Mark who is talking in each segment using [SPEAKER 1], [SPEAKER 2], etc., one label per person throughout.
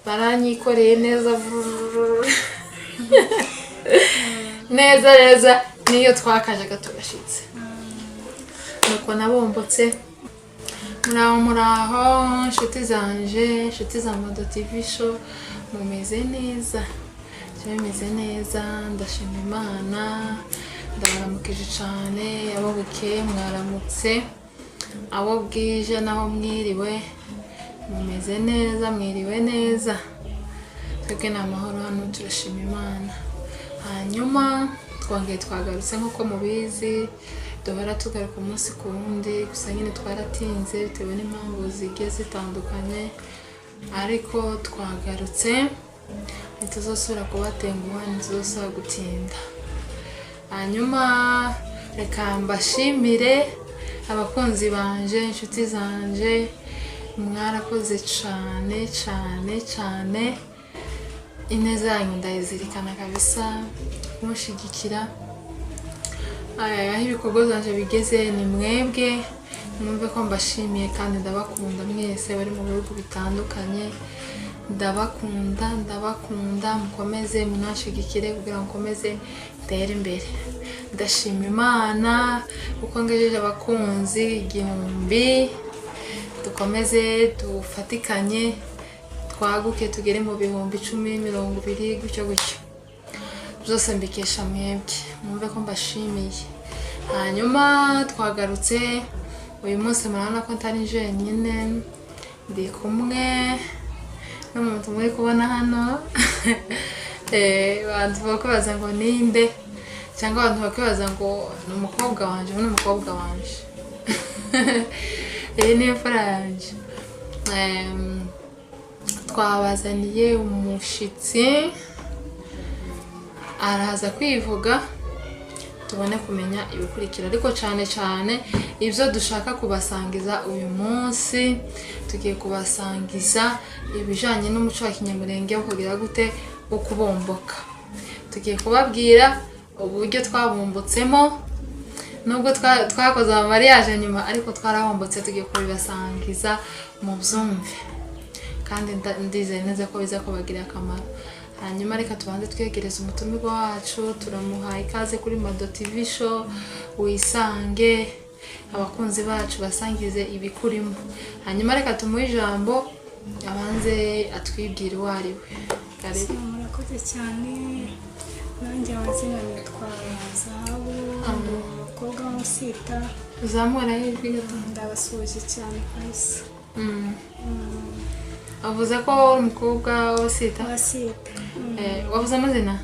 [SPEAKER 1] baranyikoreye neza neza niyo twakajaga tugashitse nuko nabombotse muraho nshuti zanje nshuti za Modo TV show mumeze neza bimeze neza ndashima Imana ndabaramukije cyane abo bukeye mwaramutse abo bwije naho mwiriwe mumeze neza mwiriwe neza twebwe n'amahoro hano turashima Imana hanyuma twongeye twagarutse nkuko mubizi duhora tugaruka umunsi ku wundi gusa nyine twaratinze bitewe n'impamvu zigiye zitandukanye ariko twagarutse ntituzosubira kubatenguha ntituzosubira gutinda hanyuma reka mbashimire abakunzi banje inshuti zanje mwarakoze cyane ineza yanyu ndayizirikana kabisa kumushigikira aho ibikorwa zanje bigeze ni mwebwe mwumve ko mbashimiye kandi ndabakunda mwese bari mu bihugu bitandukanye ndabakunda mukomeze munashigikire kugira ngo nkomeze ntere imbere ndashima Imana uko ngejeje abakunzi 1000 dukomeze dufatikanye twaguke tugere mu bihumbi 10 20 gutyo byose mbikesha mwebwe mwumve ko mbashimiye hanyuma twagarutse uyu munsi murabona ko ntari jenyine ndi kumwe n'umuntu muri kubona hano abantu bakubaza ngo ninde cyangwa abantu bakubaza ngo ni umukobwa wanje n'umukobwa wanje ni imfura yanje twabazaniye umushitsi araza kwivuga tubone kumenya ibikurikira ariko cyane ibyo dushaka kubasangiza uyu munsi tugiye kubasangiza ibijanye n'umuco wa kinyamurenge wo kugira gute ukubomboka tugiye kubabwira uburyo twabombotsemo nubwo twakoze mariage nyuma ariko twarabombotse tugiye kubibasangiza mu byumve kandi ndizeye neza ko biza kubagirira akamaro hanyuma reka tubanze twegereza umutumirwa wacu turamuhaye ikaze kuri Modo TV show wisange abakunzi bacu basangize ibikurimo hanyuma reka tumuhe ijambo abanze atwibwire uwo ari we karibu
[SPEAKER 2] murakoze cyane nanjye amazina nitwa Zahabu umukobwa w'Umusita
[SPEAKER 1] uzamura ijwi gato
[SPEAKER 2] ndabasuje cyane kwisi
[SPEAKER 1] avuze ko uri umukobwa w'Umusita wavuze amazina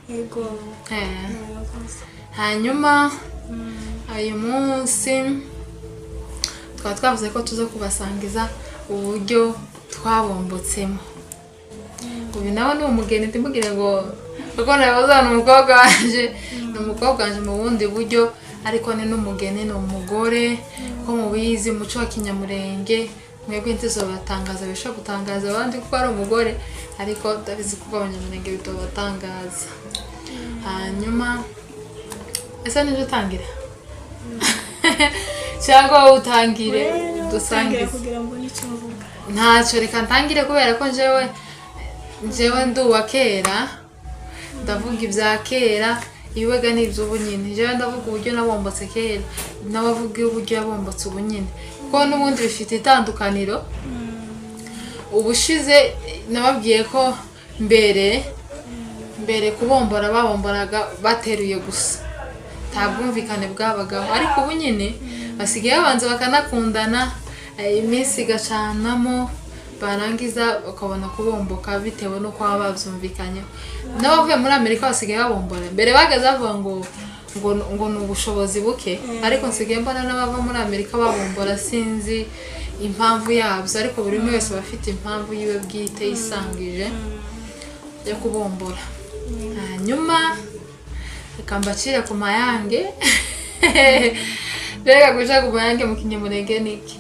[SPEAKER 2] yego
[SPEAKER 1] hanyuma uyu munsi twavuze ko tuza kubasangiza uburyo twabombotsemo ubu nawe ni umugeni ndimubwire ngo kuko nabazana umukobwa wanje ni umukobwa wanje mu bundi buryo ariko ni n'umugeni ni umugore ko mubizi umuco wa kinyamurenge mwebwe ntizobatangaza bishobora gutangaza abandi kuko ari umugore ariko ndabizi kuko abanyamurenge bitobatangaza hanyuma ese nije utangira cyangwa utangire dusangize
[SPEAKER 2] kugira ngo nicyo mvuga
[SPEAKER 1] ntacyo reka ntangire kubera ko njyewe nduwa kera ndavuga ibya kera iwega n'iby'ubu nyine njyewe ndavuga uburyo nabombotse kera n'abavuga uburyo yabombotse ubu nyine kuko n'ubundi bifite itandukaniro ubushize nababwiye ko mbere kubombora babomboraga bateruye gusa nta bwumvikane bwabagaho ariko ubu nyine basigaye babanza bakanakundana iminsi igacanamo barangiza bakabona kubomboka bitewe n'uko baba babyumvikanyeho n'abavuye muri Amerika basigaye babombora mbere bagaze bavuga ngo ni ubushobozi buke ariko nsigaye mbona n'abava muri Amerika babombora sinzi impamvu yabyo ariko buri umwe wese bafite impamvu yiwe bwite yisangije yo kubombora hanyuma reka mbacire ku mayange reka guca ku mayange mu kinyamurenge niki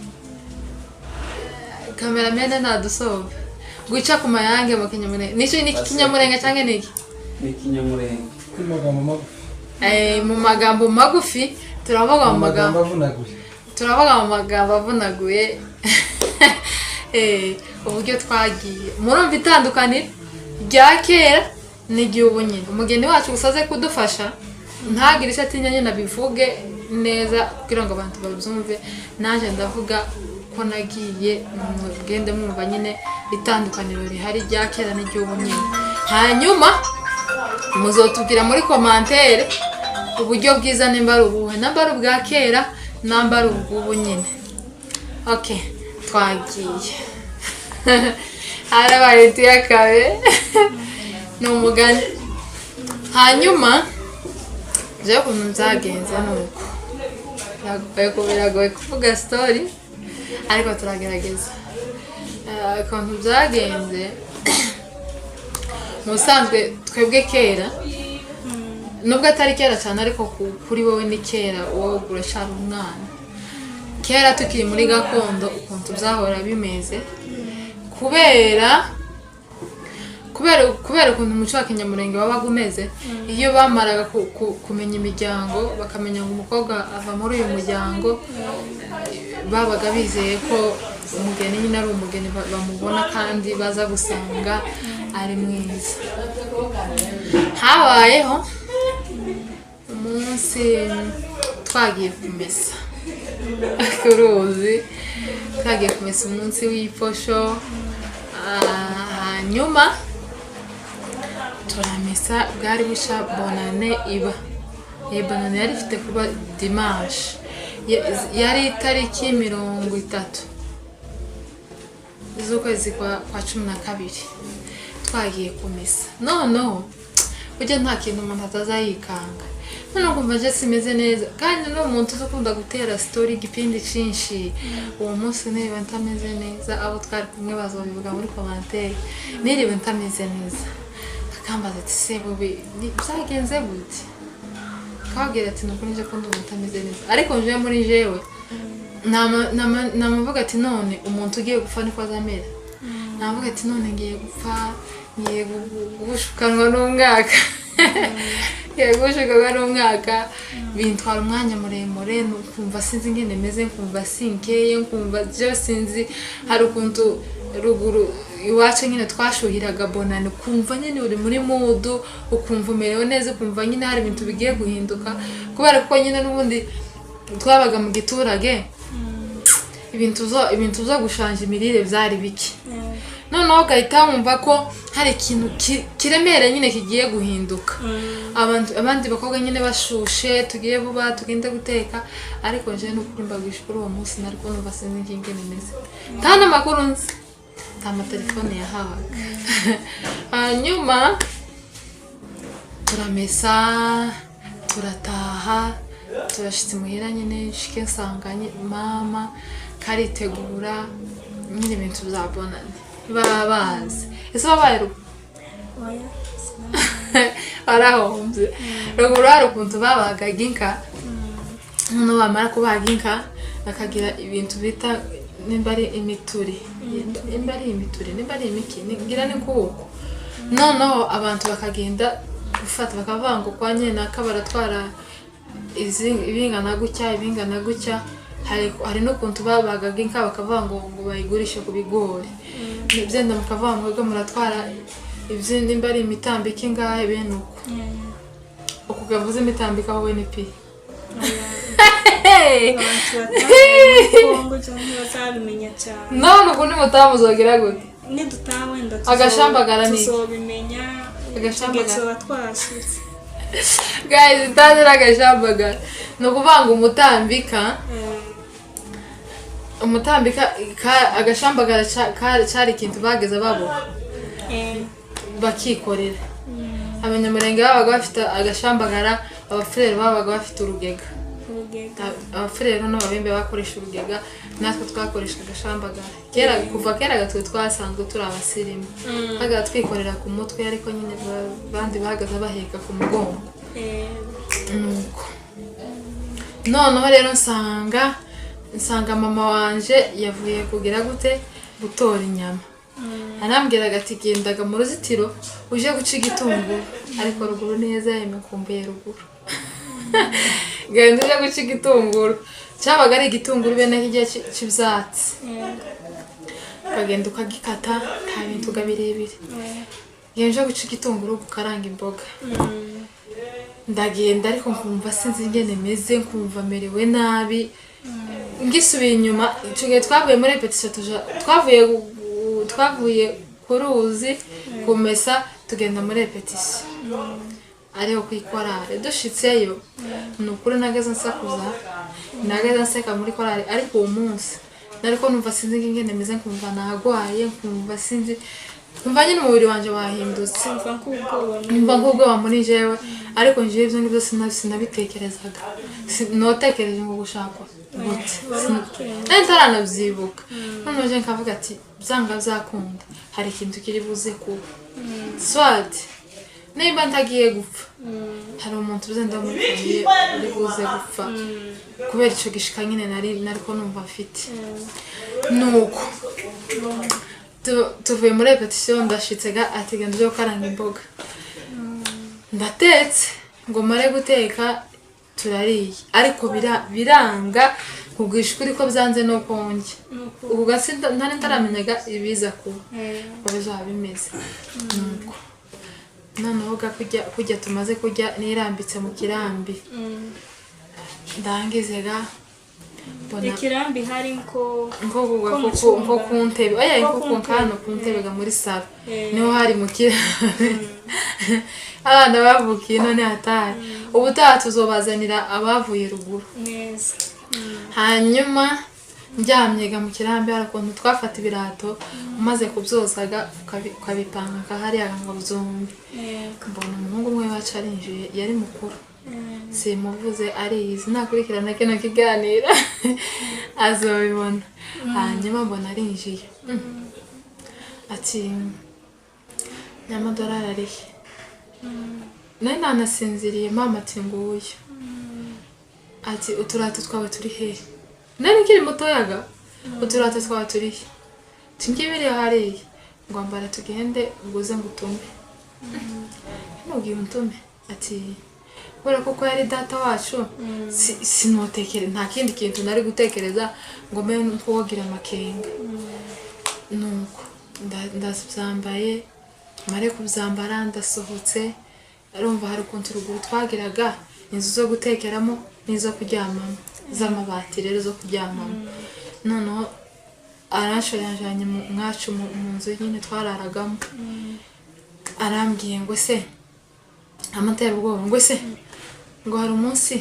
[SPEAKER 1] kameramene nadusove guca ku mayange mu kinyamurenge nico ni kinyamurenge cyangwa niki
[SPEAKER 3] ni kinyamurenge
[SPEAKER 1] mu magambo magufi turavuga mu magambo
[SPEAKER 3] avunaguye
[SPEAKER 1] turavuga mu magambo avunaguye uburyo twagiye murumva itandukaniro rya kera n'igihugu nyine umugeni wacu gusaze kudufasha ntagire icyo atinya nyine abivuge neza kugira ngo abantu babyumve naje ndavuga ko nagiye mugende mwumva nyine itandukaniro rihari rya kera n'igihugu nyine hanyuma muzotubwira muri commentaire uburyo bwiza nimba ari ubuhe namba ari ubwa kera namba ari ubw'ubu nyine okay twagiye harabaye tuyakabe ni umugani hanyuma je ukuntu byagenze nuko biragoye kuvuga story ariko turagerageza ukuntu byagenze musanzwe twebwe kera nubwo atari kera cyane ariko kuri wowe ni kera wowe urashara umwana kera tukiri muri gakondo ukuntu byahora bimeze kubera ukuntu umuco wa kinyamurenge wabaga umeze iyo bamaraga kumenya imiryango bakamenya ngo umukobwa ava muri uyu muryango babaga bizeye ko umugeni nyine ari umugeni bamubona kandi baza gusanga ari mwiza habayeho umunsi twagiye kumesa kuruzi twagiye kumesa umunsi w'iposho hanyuma turamesa bwari busha bonane iba bonane yari ifite kuba dimanche yari itariki 30 z'ukwezi kwa 12 twagiye kumesa noneho ujya nta kintu umuntu atazayikanga none kumva je simeze neza kandi no umuntu ukunda gutera story igipindi cinshi uwo munsi niba ntameze neza abo twari kumwe bazobivuga muri commentaire niriwe ntameze neza akambaza ati se bubi byagenze gute kabwira ati nuko nije ko ndumva ntameze neza ariko nje muri jewe namavuga ati none umuntu ugiye gupfa niko azamera navuga ati none ngiye gupfa ngiye gushukanwa n'umwaka yagushukaga n'umwaka bintwara umwanya muremure numva sinzi ngene meze nkumva sinkeye nkumva je sinzi hari ukuntu ruguru iwacu nyine twashuhiraga bonane kumva nyine uri muri mood ukumva umerewe neza ukumva nyine hari ibintu bigiye guhinduka kubera ko nyine n'ubundi twabaga mu giturage ibintu zo gushanja imirire byari biki noneho gahita wumva ko hari ikintu kiremere nyine kigiye guhinduka abandi bakobwa nyine bashushe tugiye vuba tugende guteka ariko nje n'ukuri mbagwisha kuri uwo munsi nariko numva sinzi ingene meze nta n'amakuru nzi nta amatelefone yahabaga hanyuma turamesa turataha turashitse muhira nyine shike nsanganye mama karitegura nyine ibintu byabonane babazi ese babaye arahomvye ruguru hari ukuntu babagaga inka noneho bamara kubaga inka bakagira ibintu bita nimba ari imituri nimba ari imiki ngira ni kuko noneho abantu bakagenda gufata bakavanga kwa nyine nakabaratwara ibingana gutya hari n'ukuntu babagaga inka bakavanga ngo bayigurishe ku bigori byenda mukavanga mwebwe muratwara ibyo nimba ari imitambiko ingahe bene uko ukavuze imitambiko wowe ni pi none uku nimutamuzogira gute agashambagara ni
[SPEAKER 2] tuzobimenya agashambagara twashitse
[SPEAKER 1] guys itazira agashambagara no kuvanga umutambika agashambagara cyari ikintu bageze babo bakikorera abanyamurenge babaga bafite agashambagara abafurere babaga bafite urugega abafurere n'ababembe bakoresha urugega natwe twakoresha agashambagara kuva kera gatwe twasanzwe turi abasirimu baga twikorera ku mutwe ariko nyine bandi bahagaze baheka ku mugongo nuko noneho rero nsanga mama wanje yavuye kugira gute gutora inyama arambwiraga ati gendaga mu ruzitiro uje guca igitunguru ariko ruguru neza yemekumbuye ruguru genda uje guca igitunguru cyabaga ari igitunguru bene kijya cy'ibyatsi ukagenda ukagikata nta bintu birebire ngenje guca igitunguru gukaranga imboga ndagenda ariko nkumva sinzi ingene meze nkumva merewe nabi ngisubiye inyuma ico gihe twavuye muri repetition twavuye ku ruzi kumesa tugenda muri repetition ariho kwikorare dushitseyo nukuri nageze nsakuza nageze nseka muri korare ariko uwo munsi nariko numva sinzi ingene meze nkumva nagwaye nkumva sinzi umva nyine umubiri wanje wahindutse umva nk'ubwoba muri jewe ariko nje ivyo ngivyo sinabitekerezaga notekereje ngo gushaka gute ntaranavyibuka none je nkavuga ati byanga byakunda hari ikintu kiri buze kuba swat nimba ntagiye gupfa hari umuntu uzenda muri famille uri buze gupfa kubera ico gishika nyine nariko numva mfite nuko tuvuye muri repetition ndashitsega ati genda uje gukaranga imboga ndatetse ngo mare guteka turariye ariko biranga kugisha kuri ko byanze no konje ubu gasi ntari ntaramenyaga ibiza kuba bizaba bimeze nuko noneho kujya tumaze kujya nirambitse mu kirambi ndangizega
[SPEAKER 2] ikirambi hari
[SPEAKER 1] nko ku ntebe oya nko kano ku ntebe ga muri salo niho hari mu kirambi abana bavukiye none hatari ubutaha tuzobazanira abavuye ruguru
[SPEAKER 2] neza
[SPEAKER 1] hanyuma njyamyega mu kirambi harakuntu twafata ibirato umaze kubyozaga ukabipanga kahariya ngo byombi mbona umuhungu umwe wacu arinjiye yari mukuru simuvuze ariyizi nakurikirana kino kiganira azobibona hanyuma mbona arinjiye ati n'amadolari arihe nari nanasinziriye mama ati nguye ati uturato twawe turi hehe nari nkiri mutoyaga uturato twawe turi he tingibiri hariya ngo ambara tugende uguze ngo utume nubwiye untume ati kubera kuko yari data wacu sinotekere nta kindi kintu nari gutekereza ngo mbe nuko wogira amakenga nuko ndabyambaye mare kubyambara ndasohotse arumva hari ukuntu ruguru twagiraga inzu zo gutekeramo n'izo kuryamamo z'amabati rero zo kuryamamo noneho arashorajanye mwacu mu nzu nyine twararagamo arambwiye ngo se amatera ubwoba ngo se ngo hari umunsi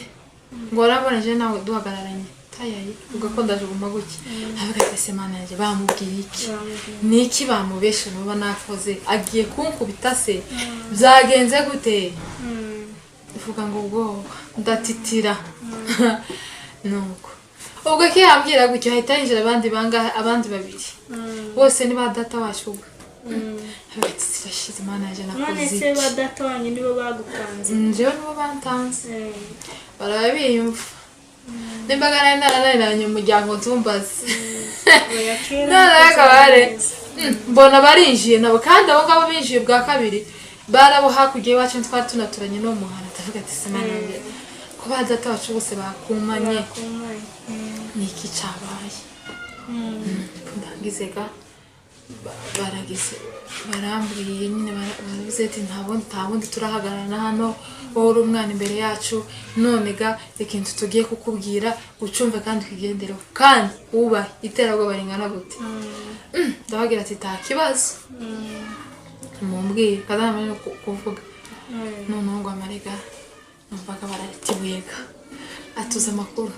[SPEAKER 1] ngo waraboneje nawe duhagararanye tayayi ubwo ndaje guma guki avuga ati se mana yanjye bamubwiye iki niki bamubeshe nuba nakoze agiye kunkubita se byagenze gute uvuga ngo ubwoba ndatitira nuko ubwo kiyambwira gutyo hahita yinjira abandi babiri bose ni ba data wacu hagati zirashize imana yaje nakoze
[SPEAKER 2] none se ba data wanyu nibo bagutanze
[SPEAKER 1] njyewe nibo bantanze barabiyumva nimbaga narananiranye umuryango ntumbaze none akabare mbona barinjiye nabo kandi abo ngabo binjiye bwa kabiri barabo hakurya iwacu twari tunaturanye no muhana ndavuga ati simana yanjye ko ba data wacu bose bakumanye niki cabaye ndangizega baragize barambwiye nyine baravuze ati ntabundi turahagarana hano wowe uri umwana imbere yacu none ga ikintu tugiye kukubwira ucumve kandi ukigendereho kandi wubahe iterabwoba ringana gute ndabagira ati nta kibazo mumbwire kazamenya kuvuga noneho ngo amarega numvaga bararitibuyenga atuze amakuru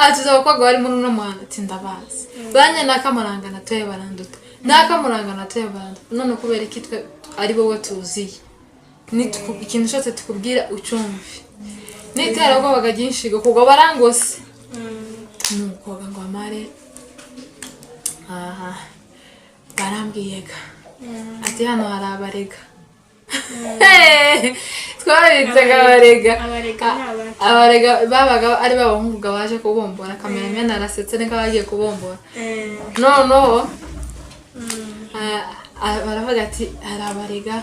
[SPEAKER 1] atuze abakobwa bari muri uno muhanda ati ndabazi banye n'akamuranga natoye baranduta n'akamuranga natoye baranduta none kubera iki twe ari wowe tuziye ikintu cyose tukubwira ucumve n'iterabwoba ryinshi kugwa barangose nuko ngo amare barambwiyega ati hano hari abarega twabitsaga abarega babaga ari babahungu baje kubombora kameramena arasetse niko bagiye kubombora noneho baravuga ati hari abarega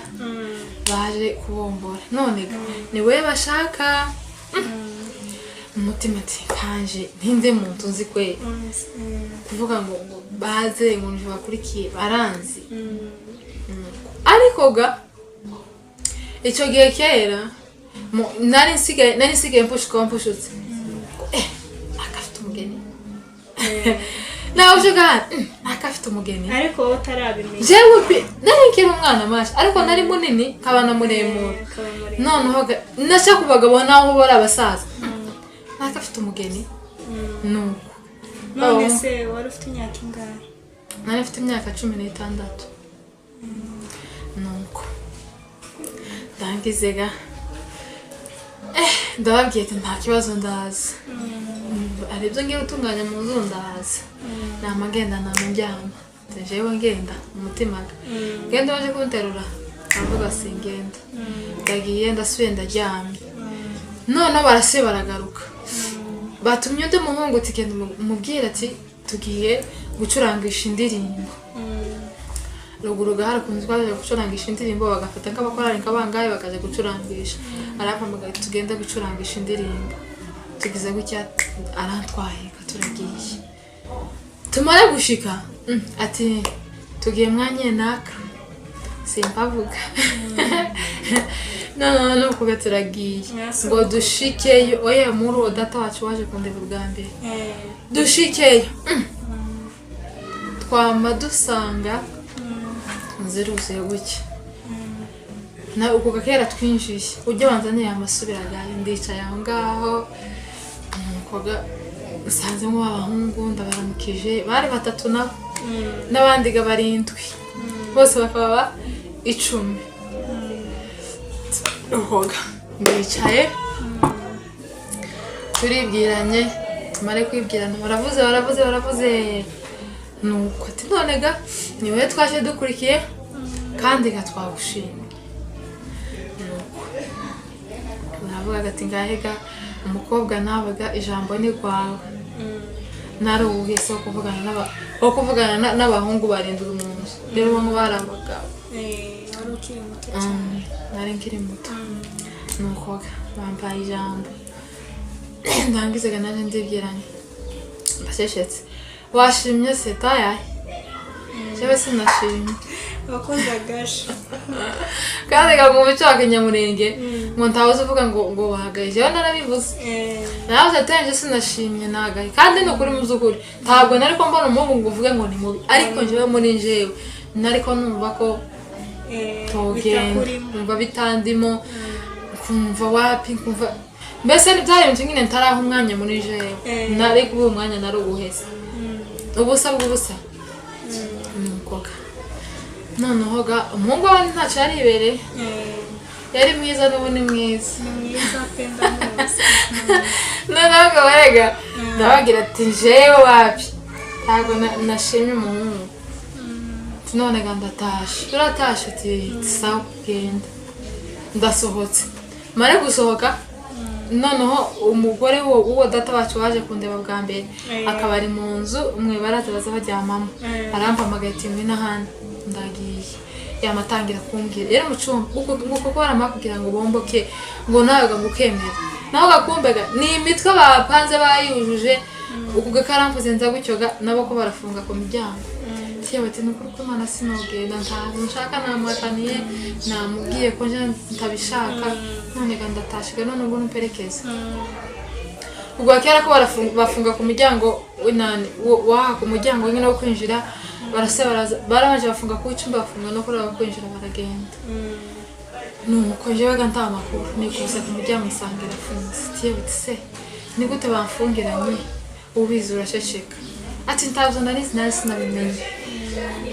[SPEAKER 1] baje kubombora none ni we bashaka umutima ati kanje ntinde muntu nzi kwe kuvuga ngo baze ngo nje bakurikiye baranzi ariko ga icyo gihe kera nari nsigaye mpushutse akafite umugeni nawe uje gahana akafite umugeni
[SPEAKER 2] ariko wowe utarabimenya
[SPEAKER 1] jewe nari nkiri umwana mashi ariko nari munini kabana muremure noneho nashaka kubagabo naho bari abasaza akafite umugeni nuko
[SPEAKER 2] none se wari ufite imyaka ingahe
[SPEAKER 1] nari mfite imyaka 16 nuko ndangizega ndababwiye ati nta kibazo ndaza ari ibyo ngiye gutunganya mu nzu ndaza namagenda namuryama jewe ngenda umutima ngenda waje kunterura avuga singenda ndagiye ndasubiye ndaryamye none barase baragaruka batumye undi muhungu tigenda umubwira ati tugiye gucurangisha indirimbo ruguru gahara kunzwe baje gucurangisha indirimbo bagafata nk'abakorari kabangaye bakaje gucurangisha arampamagaye tugenda gucurangisha indirimbo tugize gutya arantwaye katuragiye tumara gushika ati tugiye mwanye naka simpavuga no kugaturagiye ngo dushikeyo oya muri data wacu waje kundeba bwa mbere dushikeyo twama dusanga nziruzuye gutya na uko gakera twinjiye ujye wanzaniye amasubiraga ndicaye aho ngaho koga usanzemo abahungu ndabaramukije bari batatu nabo n'abandi ga barindwi bose bakaba 10 uhoga ndicaye turibwiranye tumare kwibwirana baravuze nuko ati none ga niwe twaje dukurikiye kandi gatwagushimye nuko baravuga ati ngahega umukobwa nabaga ijambo ni kwawe naruhuye so kuvugana n'abahungu barindwi mu nzu rero bamwe baravuga nari nkiri muto nuko bampaye ijambo ndangizega naje ndibwiranye baseshetse washimye se tayaye jewe sinashimye
[SPEAKER 2] wakoze gasha
[SPEAKER 1] kandi gamu bicaga nyamurenge ngo ntawoze uvuga ngo wahagaye jewe narabivuze nawe zatenje sinashimye nagaye kandi no kuri muzukuri ntabwo nari ko mbona umuhungu ngo uvuge ngo ni mubi ariko jewe muri njewe nariko numva ko numva bitandimo kumva wapi kumva mbese byari ibintu nyine ntaraho umwanya muri jewe nari kuba umwanya nari ubuhese ubusa nukoga noneho ga umuhungu wawe ntacyo yaribereye yari mwiza n'ubu ni mwiza noneho ga barega ndabagira ati jewe wapi ntabwo nashimye umuhungu none ga ndatashe turatashe ati sawa genda ndasohotse mare gusohoka noneho umugore uwo data wacu waje kundeba bwa mbere akaba ari mu nzu umwe baraza baryamamo arampamagaye ati ngwino hano ndagiye yamatangira kumbwira rero mucumba uko barama kugira ngo bomboke ngo nawe ngukemera naho gakumbega ni imitwe bapanze bayujuje uko gakaramvuze nza gucyoga nabo ko barafunga ku miryango cyewe ati nuko ko mana sinogenda nshaka namwakaniye namubwiye ko nje ntabishaka none ga ndatashiga none ngo numperekeze ubwo kera ko bafunga ku miryango winani waha ku muryango nyine wo kwinjira baraje bafunga ku icumba bafunga no kuri kwinjira baragenda nuko jewe ga ntamakuru nikuza ku muryango nsanga irafunze cyewe se ni gute bamfungiranye ubizi urashesheka ati ntavyo nari sinabimenye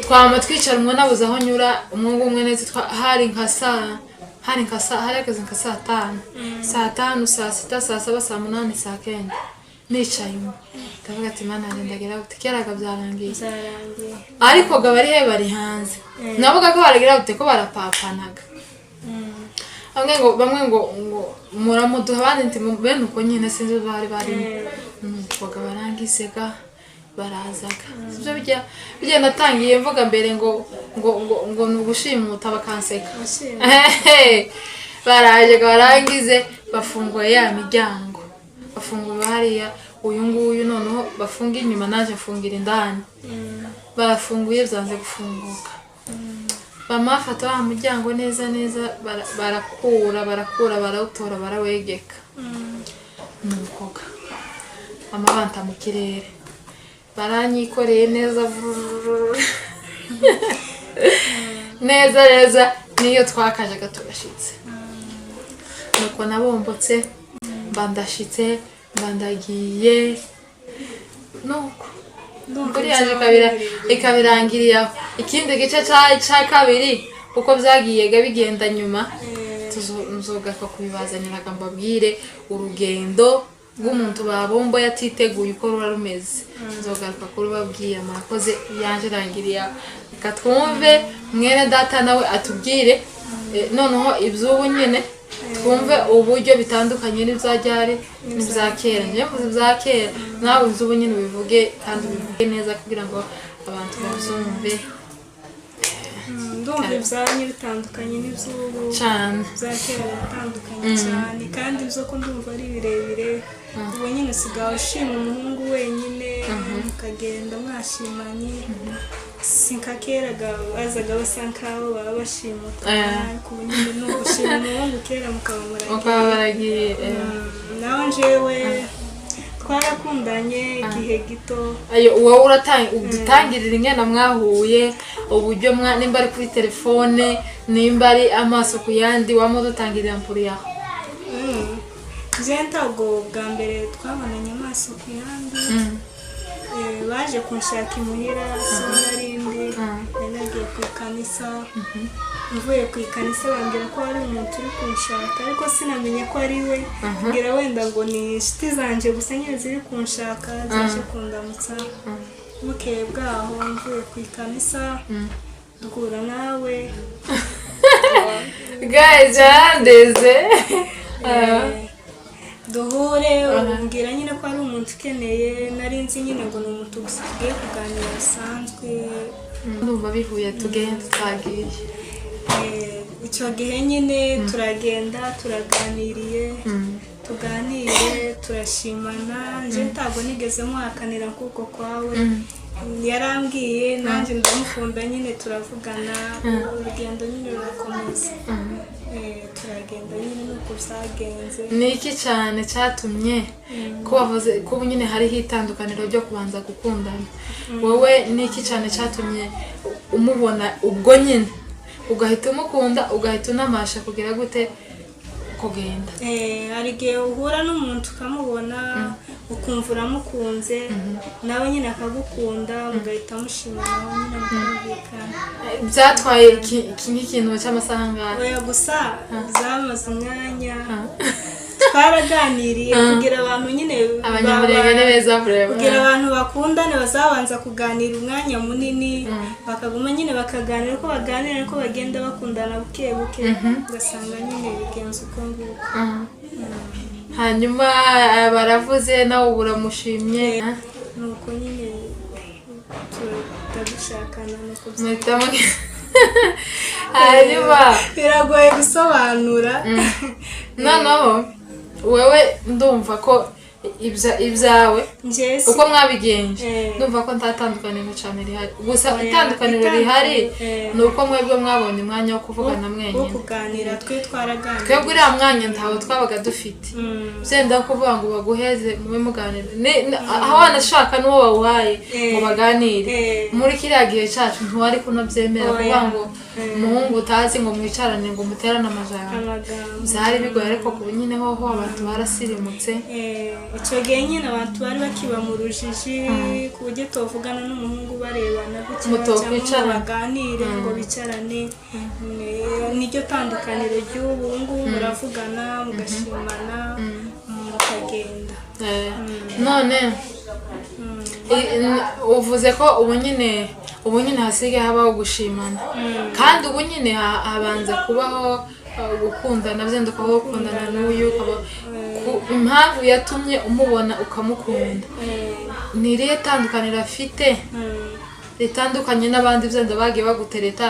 [SPEAKER 1] twama twicara umwe nabuze aho nyura umwungu umwe neza hari ageze nka saa 5 saa 6 saa 7 saa 8 saa 9 nicaye ndavuga ati mana ndagera gute keraga byarangiye ariko ga bari hanze navuga ko baragira gute ko barapapanaga bamwe ngo muramuduha abandi nti bene uko nyine sinzi bari nuko ga barangisega barazaga sibyo bijya natangiye mvuga mbere ngo nugushimuta bakanseka baraje barangize bafunguye ya miryango bafungura hariya uyu nguyu noneho bafunga inyuma naje mfungira indani barafunguye byanze gufunguka bamafata wa muryango neza neza barakura barawutora barawegeka nukoga amabanta mu kirere baranyikoreye neza neza niyo twakajaga tugashitse nuko nabombotse mbandashitse mbandagiye nuko kuri yaje ikabirangiriye ikindi gice cya kabiri uko byagiye bigenda nyuma tuzogaruka kubibazaniraga mbabwire urugendo rw'umuntu babombo yatiteguye uko ruba rumeze tuzogaruka kurubabwira murakoze yaje rangiriye katwumve mwene data nawe atubwire noneho iby'ubu nyine twumve uburyo bitandukanye n'ibyajyari n'ibyakera njye mvuze ibyakera nawe iby'ubu nyine ubivuge kandi ubivuge neza kugira ngo abantu babyumve
[SPEAKER 2] ndumva ibyanyu bitandukanye n'iby'ubu
[SPEAKER 1] cyane
[SPEAKER 2] byakera bitandukanye cyane kandi ibyo ko ndumva ari birebire ubu nyine usigaye ushima umuhungu wenyine mukagenda mwashimanye si nka kera bazaga basa nkaho baba bashimutana ariko ubu nyine ni ugushima umuhungu kera mukaba
[SPEAKER 1] muragiye
[SPEAKER 2] nawe njyewe twarakundanye igihe gito
[SPEAKER 1] wowe udutangirira ingana mwahuye uburyo nimba ari kuri telefone nimba ari amaso ku yandi wamudutangirira mpuri yaho
[SPEAKER 2] ntabwo bwa mbere twabonanye amaso ku yandi baje kunshaka imuhira so narindi nagiye ku ikanisa mvuye ku ikanisa bambwira ko hari umuntu uri kunshaka ariko sinamenye ko ari we ngira wenda ngo ni inshuti zanjye gusa nyine ziri kunshaka zaje kundamutsa bukeye bwaho mvuye ku ikanisa duhura nawe
[SPEAKER 1] guys yarandeze
[SPEAKER 2] duhure umbwira nyine ko ari umuntu ukeneye nari nzi nyine ngo ni umuntu gusa tugiye kuganira bisanzwe
[SPEAKER 1] ndumva bihuye tugenda twagiye
[SPEAKER 2] icyo gihe nyine turagenda turaganiriye tuganire turashimana nje ntabwo nigeze muhakanira kuko kwawe yarambwiye nanjye ndamukunda nyine turavugana urugendo nyine rurakomeza turagenda nyine nuko byagenze
[SPEAKER 1] ni iki cyane cyatumye ko bavuze ko nyine hariho itandukaniro ryo kubanza gukundana wowe ni iki cyane cyatumye umubona ubwo nyine ugahita umukunda ugahita unamasha kugira gute kugenda
[SPEAKER 2] hari igihe uhura n'umuntu ukamubona ukumva uramukunze nawe nyine akagukunda ugahita mushimira nawe nyine mukumvikana
[SPEAKER 1] byatwaye ikintu cy'amasaha angahe
[SPEAKER 2] gusa zamaze umwanya twaraganiriye kugira abantu nyine
[SPEAKER 1] abanyamurenge beza
[SPEAKER 2] kugira abantu bakundane bazabanza kuganira umwanya munini bakaguma nyine bakaganira uko baganira uko bagenda bakundana buke buke ugasanga nyine bigenze uko nguko
[SPEAKER 1] hanyuma baravuze nawe uramushimye
[SPEAKER 2] nuko nyine turadushakana nuko
[SPEAKER 1] hanyuma
[SPEAKER 2] biragoye gusobanura
[SPEAKER 1] noneho wewe ndumva ko ibyawe uko mwabigenje ndumva ko ntatandukaniro cyane rihari gusa itandukaniro rihari ni uko mwebwe mwabonye umwanya wo kuvugana mwenyine
[SPEAKER 2] kuganira twaraganira
[SPEAKER 1] twebwe uriya mwanya ntawe twabaga dufite byenda kuvuga ngo baguheze mube muganira aho wanashaka n'uwo bawuhaye ngo baganire muri kiriya gihe cyacu ntiwari kunabyemera kuvuga ngo umuhungu utazi ngo mwicarane ngo muterane amajambo byari bigoye ariko ku nyine hoho abantu barasirimutse
[SPEAKER 2] icyo gihe nyine abantu bari bakiba mu rujiji ku buryo tuvugana n'umuhungu barebana gutya cyangwa baganire ngo bicarane niryo tandukaniro ry'ubu ngubu muravugana mugashimana mukagenda
[SPEAKER 1] none uvuze ko ubu nyine hasigaye habaho gushimana kandi ubu nyine habanza kubaho gukundana byenda ukaba gukundana n'uyu impamvu yatumye umubona ukamukunda ni irihe tandukaniro afite ritandukanye n'abandi byenda bagiye bagutereta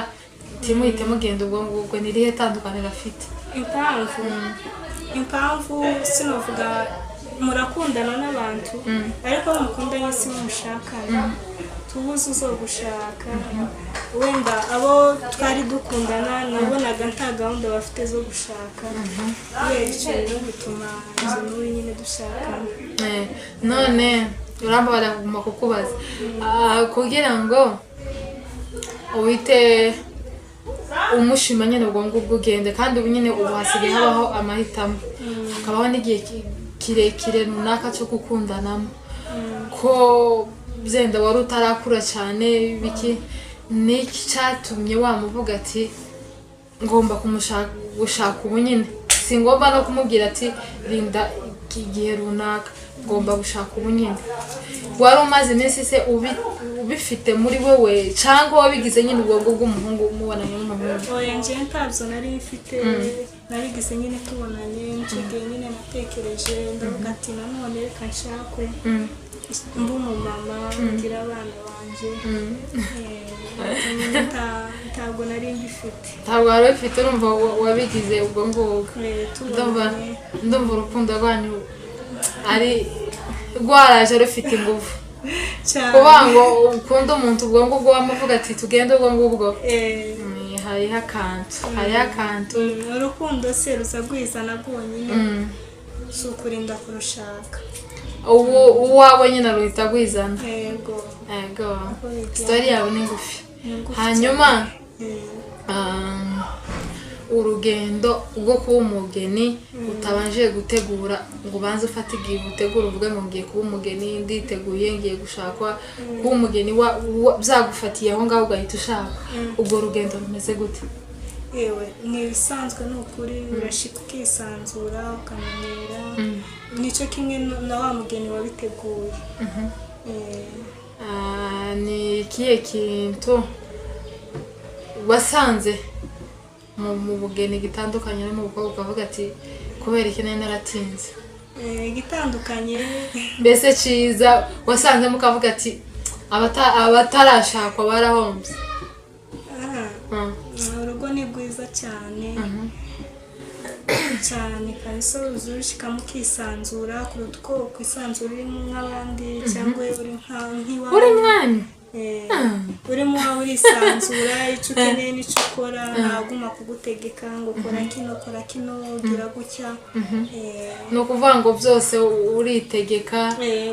[SPEAKER 1] timuhite mugenda ubwo ngubwo ni irihe tandukaniro afite
[SPEAKER 2] impamvu sinavuga murakundana n'abantu ariko abo mukundanye si bo mushakana tubuze uzogushaka wenda abo twari dukundana nabonaga nta gahunda bafite zo gushaka kubera icyo rero bituma izo n'ubu nyine dushakana.
[SPEAKER 1] none uramba baraguma kukubaza kugira ngo uhite umushima nyine ubwo ngubwo ugende kandi ubu nyine ubu hasigaye habaho amahitamo hakabaho n'igihe kirekire runaka cyo gukundanamo ko byenda wari utarakura cyane biki niki cyatumye wamuvuga ati ngomba gushaka ubu nyine si ngomba no kumubwira ati rinda igihe runaka ngomba gushaka ubu nyine wari umaze iminsi se ubifite muri wewe cyangwa wabigize nyine ubwongo bw'umuhungu umubonanye n'umuhungu?
[SPEAKER 2] Oya njye ntabyo nari mfite nabigize nyine tubonanye nicyo gihe nyine natekereje ndavuga ati nanone reka nshakwe mba umumama ngira abana banjye ntabwo nari mbifite.
[SPEAKER 1] Ntabwo wari ubifite urumva wabigize ubwo ngubwo? Ndumva urukundo rwanyu ari rwaraje rufite ingufu kuba ngo ukunda umuntu ubwo ngubwo wamuvuga ati tugende ubwo ngubwo hariho akantu
[SPEAKER 2] urukundo se ruza rwizana rwonyine si ukurinda kurushaka
[SPEAKER 1] uwawe nyine ruhita rwizana.
[SPEAKER 2] yego
[SPEAKER 1] sitori yawe ni ngufi. hanyuma urugendo rwo kuba umugeni utabanje gutegura ngo ubanze ufate igihe utegura uvuge ngo ngiye kuba umugeni nditeguye ngiye gushakwa kuba umugeni byagufatiye aho ngaho ugahita ushaka ubwo rugendo rumeze gute?
[SPEAKER 2] yewe ni ibisanzwe ni ukuri urashika ukisanzura ukamenyera nicyo kimwe na wa mugeni wabiteguye.
[SPEAKER 1] ni ikihe kintu wasanze mu bugeni gitandukanye no mu bukobwa ukavuga ati kubera iki nari naratinze?
[SPEAKER 2] Gitandukanye
[SPEAKER 1] mbese cyiza wasanzemo ukavuga ati abatarashakwa barahombye?
[SPEAKER 2] urugo ni rwiza cyane cyane kabisa uzushika mukisanzura kuruta uko kwisanzura urimo nk'abandi cyangwa uri nk'iwawe
[SPEAKER 1] uri mwana
[SPEAKER 2] urimo urisanzura icyo ukeneye n'icyo ukora ntaguma kugutegeka ngo kora kino ugira gutya.
[SPEAKER 1] ni ukuvuga ngo byose uritegeka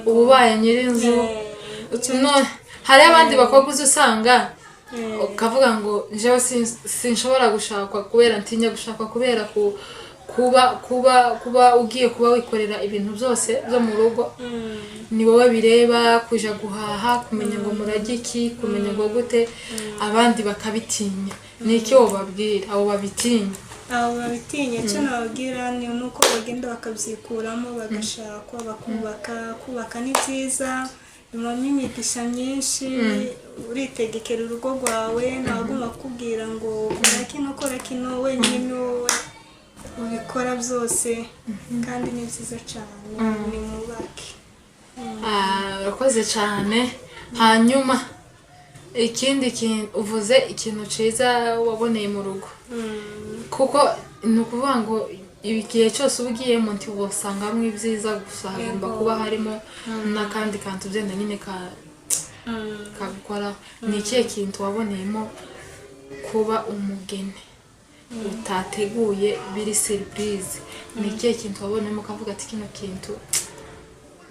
[SPEAKER 1] uba ubaye nyir'inzu. hari abandi bakobwa uzi usanga ukavuga ngo njyewe sinshobora gushakwa kubera ntinya gushakwa kubera kuba ugiye kuba wikorera ibintu byose byo mu rugo ni wowe bireba kuja guhaha kumenya ngo murage iki kumenya ngo gute abandi bakabitinya. ni iki wababwira abo babitinya?
[SPEAKER 2] icyo nababwira ni uko bagenda bakabyikuramo bagashakwa kubaka ni byiza bimamo imigisha myinshi uritegekera urugo rwawe ntaguma kubwira ngo kora kino wenyine ni wowe ubikora byose kandi ni byiza cyane ni mubake.
[SPEAKER 1] urakoze cyane. hanyuma ikindi kintu uvuze ikintu cyiza waboneye mu rugo kuko ni ukuvuga ngo igihe cyose uba ugiyemo ntiwasangamo ibyiza gusa hagomba kuba harimo n'akandi kantu ugenda nyine kagukora. ni ikihe kintu waboneyemo kuba umugeni utateguye biri surprise? ni ikihe kintu waboneyemo ukavuga ati kino kintu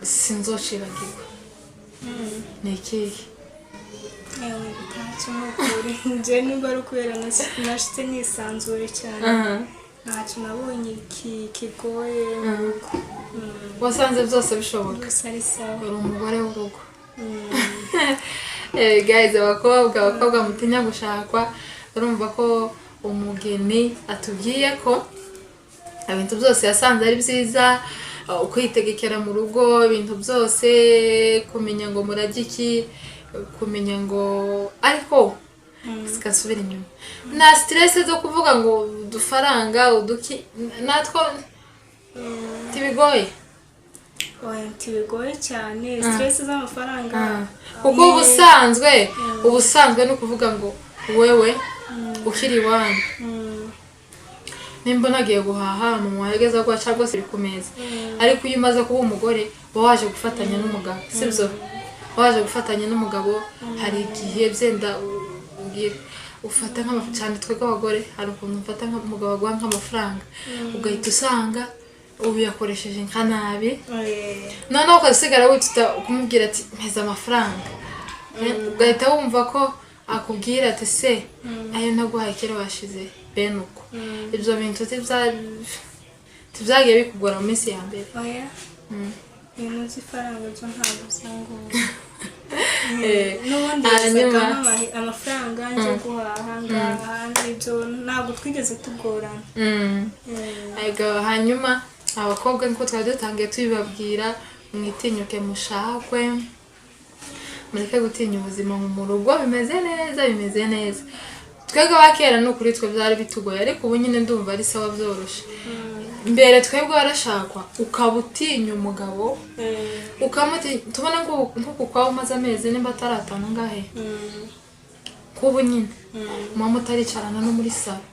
[SPEAKER 1] sinzocibagirwa? ni ikihe?
[SPEAKER 2] ntacyo n'ukuri njye nimba ari ukubera nashyize nisanzure cyane ntacyo nabonye kigoye mu rugo.
[SPEAKER 1] wasanze byose bishoboka?
[SPEAKER 2] byose ari sawa.
[SPEAKER 1] uri umugore w'urugo. guys abakobwa mutinya gushakwa urumva ko umugeni atubwiye ko ibintu byose yasanze ari byiza kwitegekera mu rugo ibintu byose kumenya ngo murage iki kumenya ngo ariko sigasubira inyuma nta stress zo kuvuga ngo udufaranga uduki natwo tibigoye.
[SPEAKER 2] Tibigoye cyane stress z'amafaranga
[SPEAKER 1] kuko ubusanzwe no kuvuga ngo wewe ukiri wanyu nimba nagiye guhaha mama wageza kwa cyangwa se ku meza ariko iyo umaze kuba umugore waje gufatanya n'umugabo sibyo waje gufatanya n'umugabo hari igihe byenda ufata cyane twebwe abagore hari ukuntu ufata nk'umugabo agwa nk'amafaranga ugahita usanga ubu yakoresheje nka nabi noneho ukasigara wita kumubwira ati mpeza amafaranga ugahita wumva ko akubwira ati se ayo naguhaye kera washize bene uko ibyo bintu tibyagiye bikugora mu minsi ya mbere
[SPEAKER 2] ibintu by'ifaranga byo ntabwo byangombwa n'ubundi yazagamo amafaranga nje guhaha ngaha ibyo ntabwo twigeze tugorana
[SPEAKER 1] hanyuma abakobwa niko twari dutangiye tubibabwira mwitinyuke mushakwe mureke gutinya ubuzima mu rugo bimeze neza twebwe abakera ni ukuri twe byari bitugoye ariko ubu nyine ndumva ari sawa byoroshye mbere twebwe warashakwa ukaba utinya umugabo ukamutinya tubona nk'uku kwawe umaze amezi nimba ataratanu ngahe kubu nyine muba mutaricarana no muri salo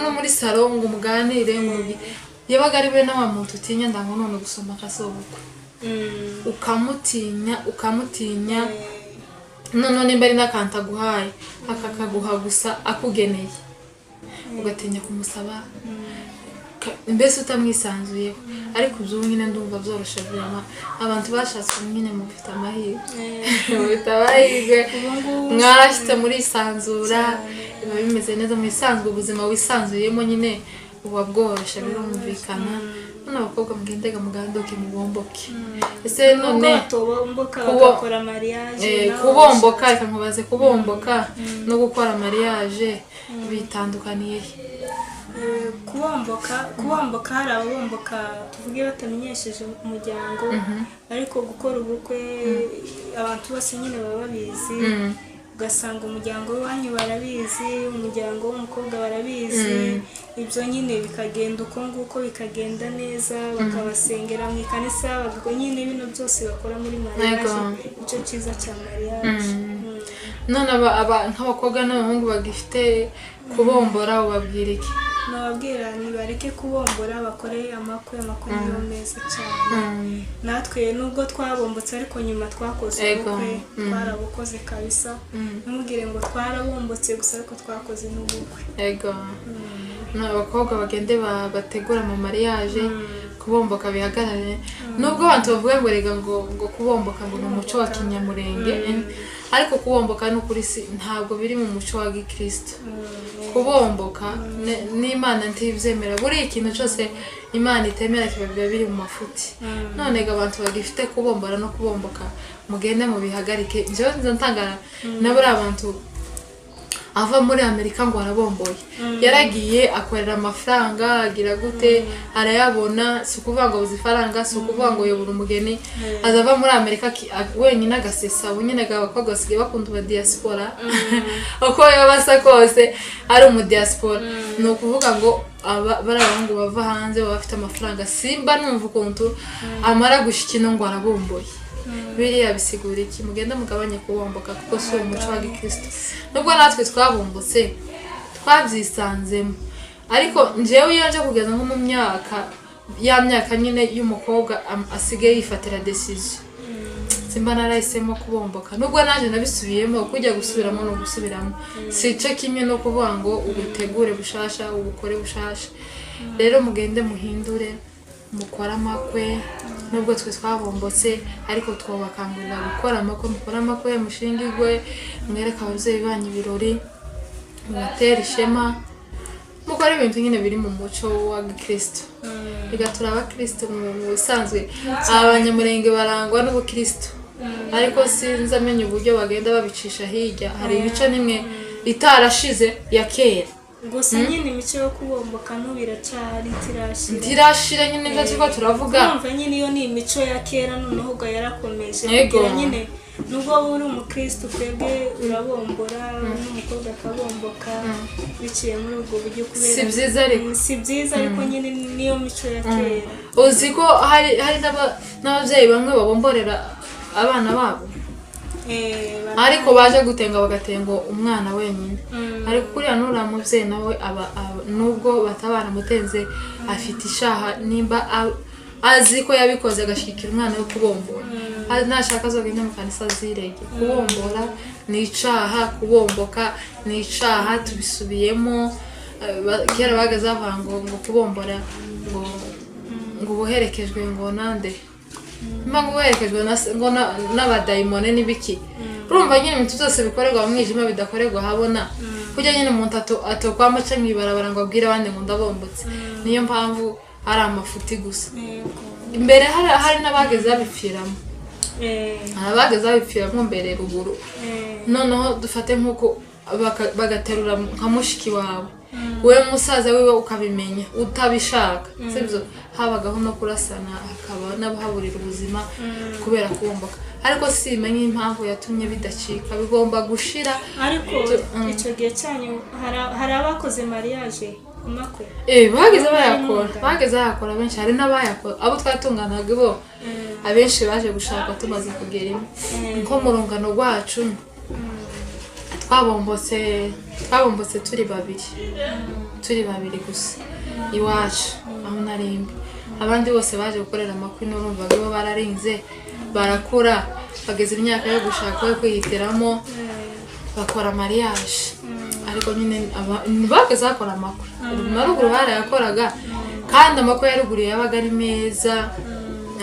[SPEAKER 1] no muri salo ngo muganire yabaga ari we nawe muntu utinya ndango none gusoma akasobukwe ukamutinya none nimba ari n'akantu aguhaye akakaguha gusa akugeneye ugatinya kumusaba mbese utamwisanzuyeho ariko ibyo nyine ndumva byoroshye byama abantu bashatse nyine mufite amahirwe mwarashyitse muri isanzura biba bimeze neza mu isanzwe ubuzima wisanzuyemo nyine buba bworoshye birumvikana none abakobwa mugendega mugandoke mubomboke ese none kubomboka reka nkubaze kubomboka no gukora mariage bitandukaniye
[SPEAKER 2] kubomboka hari ababomboka tuvuge batamenyesheje umuryango ariko gukora ubukwe abantu bose nyine baba babizi ugasanga umuryango w'iwanyu barabizi umuryango w'umukobwa barabizi ibyo nyine bikagenda uko nguko bikagenda neza bakabasengera mu ikanisa nyine bino byose bakora muri mariage icyo cyiza cya mariage
[SPEAKER 1] none nk'abakobwa n'abahungu bagifite kubombora ubabwira iki
[SPEAKER 2] nababwira nibareke kubombora bakore amakwe niyo meza cyane natwe nubwo twabombotse ariko nyuma twakoze ubukwe twarabukoze kabisa ntumubwire ngo twarabombotse gusa ariko twakoze n'ubukwe
[SPEAKER 1] abakobwa bagende bategura mu mariage kubomboka bihagarare nubwo abantu bavuga ngo rega ngo kubomboka ngo ni umuco wa kinyamurenge ariko kubomboka n'ukuri ntabwo biri mu muco wa gikristo kubomboka n'Imana ntibyemera buri ikintu cyose Imana itemera kiba biri mu mafuti none abantu bagifite kubombora no kubomboka mugende mu bihagarike byo ntangara naburi abantu ava muri Amerika ngo arabomboye yaragiye akorera amafaranga agira gute arayabona si ukuvuga ngo uzifaranga si ukuvuga ngo yobura umugeni azava muri Amerika wenyine agasesa nyine abakobwa basigaye bakunda ba diaspora uko yabasa kose ari umu diaspora ni ukuvuga ngo bari abahungu bava hanze baba bafite amafaranga simba numva ukuntu amara gushikino ngo arabomboye biriya bisigura iki mugenda mugabanye kubomboka kuko si umuco wa gikristo nubwo natwe twabombotse twabyisanzemo ariko njyewe iyo nje kugeza nko mu myaka nyine y'umukobwa asigaye yifatira decision simba narahisemo kubomboka nubwo nanjye nabisubiyemo kujya gusubiramo no gusubiramo si cyo kimwe no kuvuga ngo ubutegure bushasha ubukore bushasha rero mugende muhindure mukora amakwe nubwo twe twabombotse ariko twabakangurira gukora amakwe mukora amakwe mushingirwe mwereka ababyeyi banyu ibirori mubatera ishema mukora ibintu nyine biri mu muco wa gikristo bigatura abakristo mu bisanzwe abanyamurenge barangwa n'ubukristo ariko sinzi amenye uburyo bagenda babicisha hirya hari ibice nimwe itarashize ya kera
[SPEAKER 2] gusa nyine imico yo kubomboka ntubiracyari
[SPEAKER 1] tirashira nyine ibyo turiko turavuga
[SPEAKER 2] kumva nyine iyo ni imico ya kera noneho ubwo yarakomeje kugira nyine nubwo uri umukristo twebwe urabombora n'umukobwa akabomboka biciye muri ubwo buryo kubera si byiza ariko nyine niyo mico ya kera
[SPEAKER 1] uzi ko hari n'ababyeyi bamwe babomborera abana babo ariko baje gutenga bagatenga umwana wenyine ariko kuriya nura muvyeyi nawe nubwo batabara mutenze afite ishaha nimba azi ko yabikoze agashikira umwana we kubombora ntashaka azogenda mu kanisa zirege kubombora ni icaha kubomboka ni icaha tubisubiyemo kera bagaze avango ngo kubombora ngo buherekejwe ngo nande ngo buherekejwe ngo n'abadayimone n'ibiki urumva nyine ibintu byose bikorerwa mu mwijima bidakorerwa habona kujya nyine umuntu atokwama aca mwibarabara ngo abwire abandi ngo ndabombotse niyo mpamvu ari amafuti gusa imbere hari n'abageze babipfiramo abageze babipfiramo mbere ruguru noneho dufate nk'uko bagaterura nka mushiki wawe wewe musaza wiwe ukabimenya utabishaka sibyo habagaho no kurasana hakaba n'abahaburira ubuzima kubera kubomboka ariko simenye impamvu yatumye bidacika bigomba gushira
[SPEAKER 2] ariko icyo gihe cyanyu hari abakoze mariage umakwe
[SPEAKER 1] bageze bayakora benshi hari n'abayakora abo twatunganaga bo abenshi baje gushaka tumaze kugera imwe nko mu rungano rwacu twabombotse turi babiri gusa iwacu aho narimbi abandi bose baje gukorera amakwi n'urumva bo bararinze barakura bageze imyaka yo gushaka yo kwihitiramo bakora mariage ariko nyine bageze bakora amakwi na ruguru barayakoraga kandi amakwi ya ruguru yabaga ari meza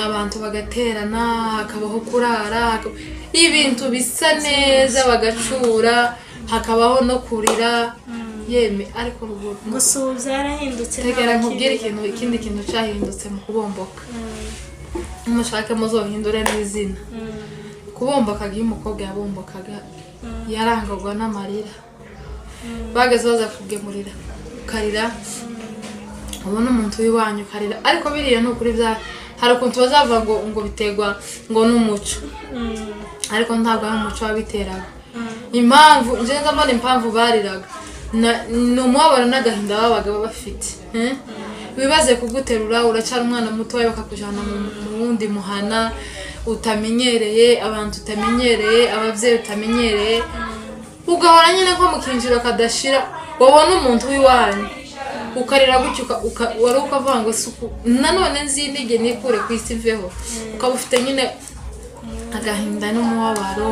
[SPEAKER 1] abantu bagaterana hakabaho kurara ibintu bisa neza bagacura hakabaho no kurira yeme ariko ruguru
[SPEAKER 2] gusuza yarahindutse
[SPEAKER 1] tegera nkubwira ikindi kintu cyahindutse mu kubomboka umushake muzohindure n'izina kubomboka gihe umukobwa yabombokaga yarangagwa n'amarira bageze baza kugemurira ukarira ubona umuntu wiwanyu ukarira ariko biriya ni ukuri bya hari ukuntu bazava ngo biterwa ngo n'umuco ariko ntabwo ari umuco wabiteraga impamvu nje ndabona impamvu bariraga ni umubabaro n'agahinda babaga bafite wibaze kuguterura uracara umwana muto wawe bakakujana mu wundi muhana utamenyereye abantu utamenyereye abavyeyi utamenyereye ugahora nyine nko mu kinjiro kadashira wabona umuntu w'iwanyu ukarira gutyo wari ukavuga ngo suku nanone nzindige nikure ku isi veho ukaba ufite nyine agahinda n'umubabaro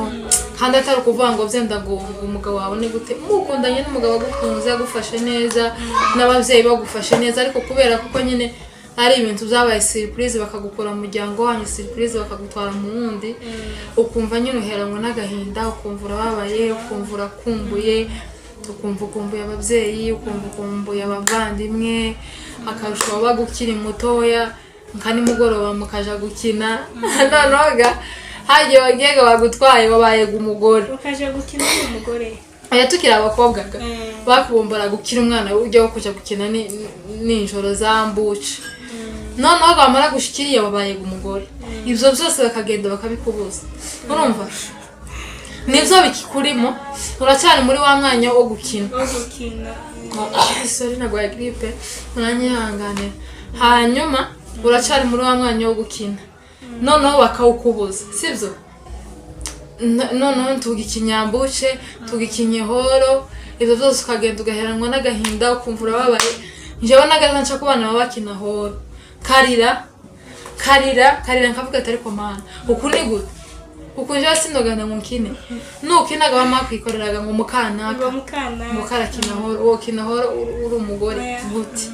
[SPEAKER 1] kandi atari ukuvuga ngo byenda ngo umugabo wawe ni gute mukundanye n'umugabo agukunze agufashe neza n'abavyeyi bagufashe neza ariko kubera kuko nyine ari ibintu byabaye surprise bakagukora mu muryango wanyu surprise bakagutwara mu wundi ukumva nyine uheranwa n'agahinda ukumva urababaye ukumva urakumbuye ukumbuye abavyeyi ukumbuye abavandimwe akarusho bagukiri mutoya nkani mugoroba mukaja gukina nonoga haje bagega bagutwaye wabaye umugore
[SPEAKER 2] ukaje gukina n'umugore
[SPEAKER 1] aya tukira abakobwa bakubombora gukira umwana ujya wo kuja gukina n'injoro zambuca noneho bamara gushikiriye wabaye umugore ivyo byose bakagenda bakabikubuza urumva nivyo bikikurimo uracyari muri wa mwanya wo gukina sorry nagwaye grippe uranyihangane hanyuma uracyari muri wa mwanya wo gukina noneho bakawukubuza sivyo noneho tugikinyambuce tugikinyehoro ivyo byose ukagenda ugaheranwa n'agahinda ukumva urababaye njyewe nagaza nca ku bana babakina horo karira nkavuga ati ariko mana ukuri gute ukuje sinogana ngo nkine nukinaga bamakwikoreraga ngo mukarakina horo wo kina horo uri umugore gute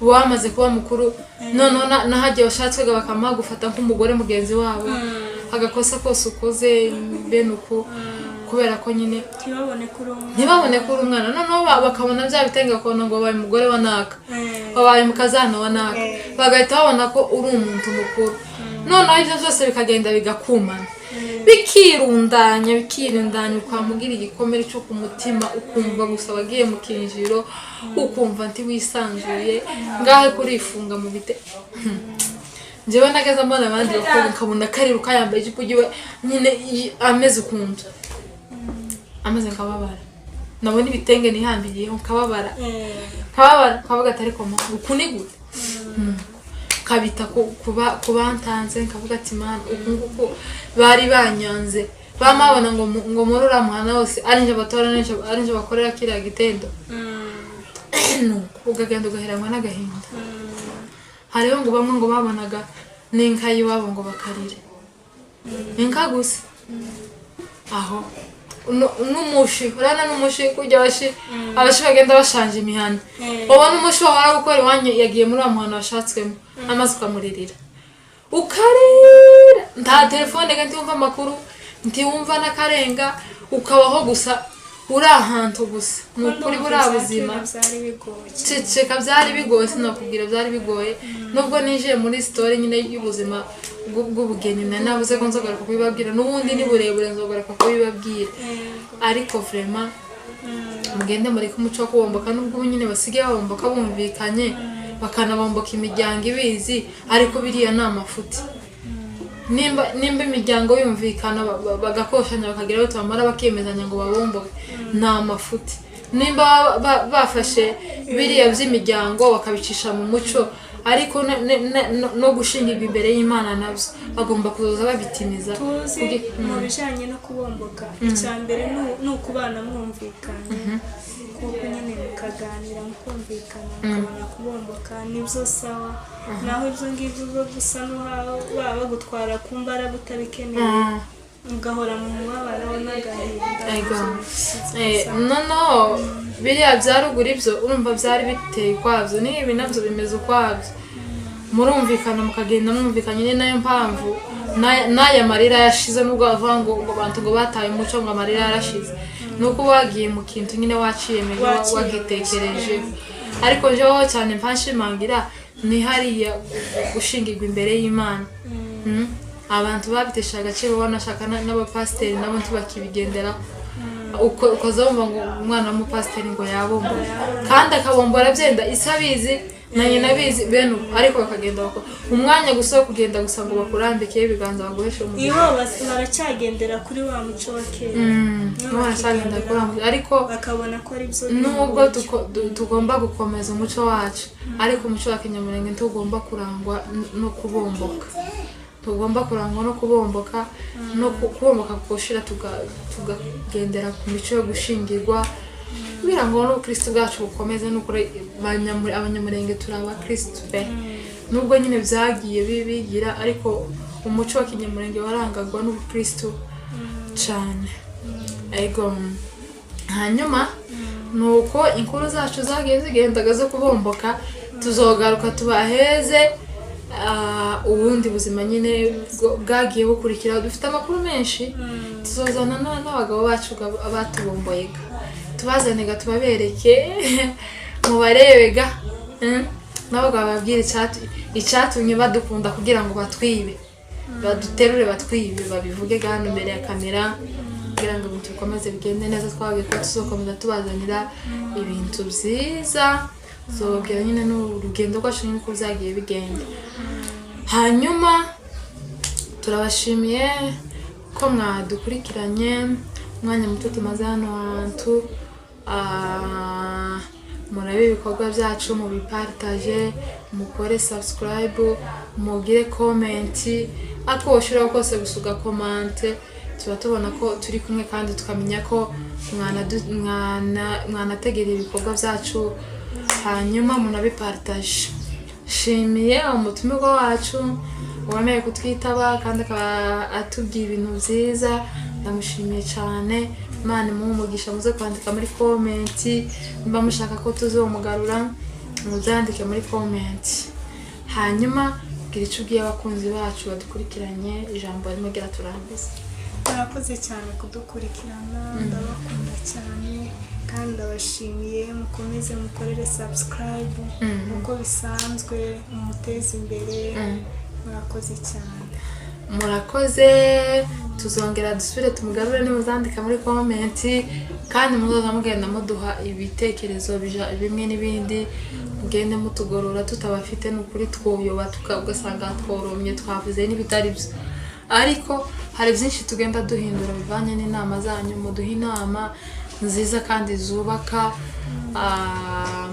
[SPEAKER 1] wamaze kuba mukuru noneho nahagiye washatswega bakama gufata nk'umugore mugenzi wabo agakosa kose ukoze bene uko kubera ko nyine ntibabone kuri umwana noneho bakabona bya bitenga kubona ngo babaye umugore wa naka babaye mukazana wa naka bagahita babona ko uri umuntu mukuru noneho ibyo byose bikagenda bigakumana bikirundanya ukamugira igikomere cyo ku mutima ukumva gusa wagiye mu kinjiro ukumva nti wisanzuye ngahe kurifunga mu bite njyewe nagaza mbona abandi bakobwa nkabona kariruka yambaye ijipo giwe nyine ameze ukuntu ameze nkababara nabona ibitenge nihambiye nkababara kavuga atari koma ukunigute kabita kubantanze nkavuga ati mana ukunguko bari banyanze bamabona ngo muri uriya muhanda wose ari nje batora ari nje bakorera kiriya gitendo ugagenda ugaheranwa n'agahinda. Hariho ngo bamwe ngo babonaga n'inka y'iwabo ngo bakarire inka gusa aho n'umushi urana n'umushi kuryoshye abashi bagenda bashanje imihana ubona umushi wahora gukora iwanyu yagiye muri wa muhanda washatswemo amaze ukamuririra ukarira nta telefone kandi wumva amakuru ntiwumva n'akarenga ukabaho gusa uri ahantu gusa ni ukuri buriya buzima ceceka byari bigoye sinakubwira byari bigoye nubwo ninjiye muri story nyine y'ubuzima bw'ubugeni nabuze ko nzogaruka kubibabwira n'ubundi ni burebure nzogaruka kubibabwira ariko vraiment mugende muri kumuco wo kubomboka nubwo nyine basigaye babomboka bumvikanye bakanabomboka imiryango ibizi ariko biriya ni amafuti nimba imiryango yumvikana bagakoshanya bakagira aho tubamara bakemezanya ngo babomboke ni amafuti nimba bafashe biriya by'imiryango bakabicisha mu muco ariko no gushingirwa imbere y'Imana nabyo bagomba kuzoza babitimiza
[SPEAKER 2] mu bijanye no kubomboka icyambere ni ukubana mwumvikanye kuko nyine mukaganira mukumvikana mukabona kubomboka nibyo sawa naho ibyo ngibyo byo gusa baba bagutwara ku mbaraga utabikeneye ugahora mu mubabaro n'agahinda.
[SPEAKER 1] no biriya byarugura ibyo urumva byari biteye ukwabyo n'ibi nabyo bimeze ukwabyo murumvikana mukagenda mwumvikanye ni nayo mpamvu n'aya marira yashize nubwo bavuga ngo abantu ngo bataye umuco ngo amarira yarashize nuko wagiye mu kintu nyine waciyemeye wagitekereje ariko jewe cyane mpanshimangira ni hariya gushingirwa imbere y'Imana abantu babitesha agaciro banashaka n'abapasiteri nabo ntibakibigendera ukozomba ngo umwana w'umupasiteri ngo yabombo kandi akabombora byenda isabizi na nyina bizi beno ariko bakagenda bakora umwanya gusa wo kugenda gusa ngo bakurambike ibiganza baguheshe mu
[SPEAKER 2] iyo baracyagendera kuri wa muco wa kera
[SPEAKER 1] baracyagendera kuri ariko
[SPEAKER 2] bakabona ko ari byo
[SPEAKER 1] nubwo tugomba gukomeza umuco wacu ariko umuco wa Kinyamurenge ntugomba kurangwa no kubomboka tugomba kurangwa no kubomboka no kubomboka kushira tugagendera ku mico yo gushingirwa kugira ngo n'Ukristo bwacu bukomeze n'ukuri abanyamurenge turaba Kristo be nubwo nyine byagiye bibigira ariko umuco wa Kinyamurenge warangagwa n'Ukristo cyane ego hanyuma nuko inkuru zacu zagiye zigendaga zo kubomboka tuzogaruka tubaheze ubundi buzima nyine bwagiye bukurikira dufite amakuru menshi tuzozana n'abagabo bacu abatubomboyega tubazanega tubabereke mubarebega nabo bababwira icyatumye badukunda kugira ngo batwibe baduterure batwibe babivuge hano imbere ya kamera kugira ngo ibintu bikomeze bigende neza twagiye ko tuzokomeza tubazanira ibintu byiza zobwira nyine n'urugendo rwacu nyine ko byagiye bigenda hanyuma turabashimiye ko mwadukurikiranye umwanya muto tumaze hano hantu murabe ibikorwa byacu mu bipartage mukore subscribe mugire comment ako ushobora kose gusuga comment tuba tubona ko turi kumwe kandi tukamenya ko mwanategera ibikorwa byacu hanyuma munabipartage shimiye umutumirwa wacu wameye kutwitaba kandi akaba atubwiye ibintu byiza ndamushimiye cyane Imana umugisha muze kwandika muri comment mba mushaka ko tuzomugarura mubyandike muri comment hanyuma gira icyo ubwiye abakunzi bacu badukurikiranye ijambo arimo gira turambize
[SPEAKER 2] murakoze cyane kudukurikirana ndabakunda cyane kandi abashimiye mukomeze mukorere subscribe uko bisanzwe muteze imbere murakoze cyane
[SPEAKER 1] murakoze tuzongera dusubire tumugarure nimuzandika muri comment kandi muzoza mugenda muduha ibitekerezo bimwe n'ibindi mugende mutugorora tutabafite n'ukuri twoyoba tugasanga tworomye twavuze n'ibitari byo ariko hari byinshi tugenda duhindura bivanye n'inama zanyu muduha inama nziza kandi zubaka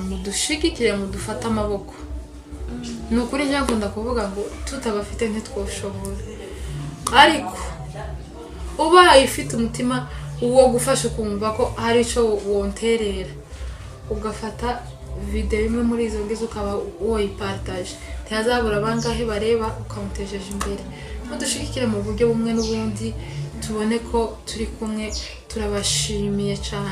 [SPEAKER 1] mudushigikire mudufata amaboko nukuri njya nkunda kuvuga ngo tutabafite ntitwoshobora ariko ubaye ufite umutima wo gufasha ukumva ko hari icyo wonterera ugafata video imwe muri izo ngizo ukaba woyipartage ntihazabura abangahe bareba ukamutejeje imbere mudushigikire mu buryo bumwe n'ubundi tubone ko turi kumwe turabashimiye cyane